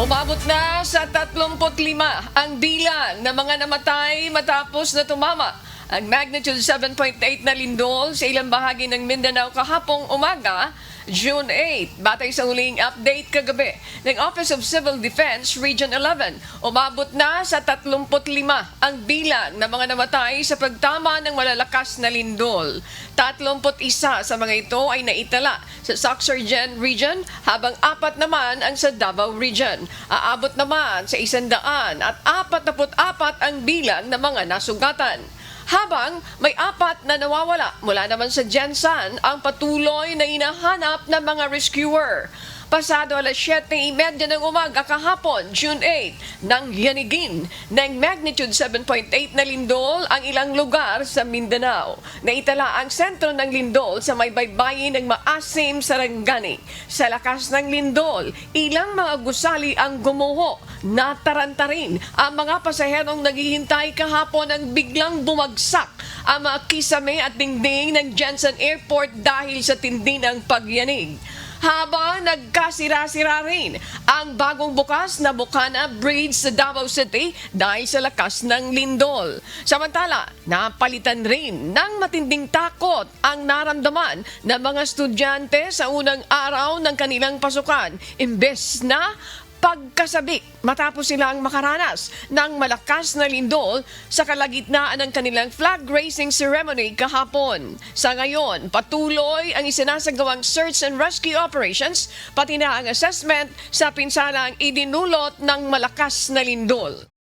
Umabot na sa 35 ang bilang ng mga namatay matapos na tumama ang magnitude 7.8 na lindol sa ilang bahagi ng Mindanao kahapong umaga, June 8. Batay sa huling update kagabi ng Office of Civil Defense Region 11, umabot na sa 35 ang bilang ng mga namatay sa pagtama ng malalakas na lindol. 31 sa mga ito ay naitala sa Sorsogon Region, habang 4 naman ang sa Davao Region. Aabot naman sa 144 ang bilang ng mga nasugatan. Habang may 4 na nawawala mula naman sa Jensan ang patuloy na hinahanap ng mga rescuer. Pasado alas 7:30 ng umaga kahapon, June 8, nang yanigin ng magnitude 7.8 na lindol ang ilang lugar sa Mindanao. Naitala ang sentro ng lindol sa may baybayin ng Maasim, Sarangani. Sa lakas ng lindol, ilang mga gusali ang gumuho. Nataranta rin ang mga pasaherong naghihintay kahapon ang biglang bumagsak ang mga kisame at dingding ng Jensen Airport dahil sa tindi ng pagyanig. Habang nagkasira-sira rin ang bagong bukas na Bukana Bridge sa Davao City dahil sa lakas ng lindol. Samantala, napalitan rin ng matinding takot ang naramdaman ng mga estudyante sa unang araw ng kanilang pasukan, imbes na pagkasabik matapos silang makaranas ng malakas na lindol sa kalagitnaan ng kanilang flag raising ceremony kahapon. Sa ngayon, patuloy ang isinasagawang search and rescue operations, pati na ang assessment sa pinsalang idinulot ng malakas na lindol.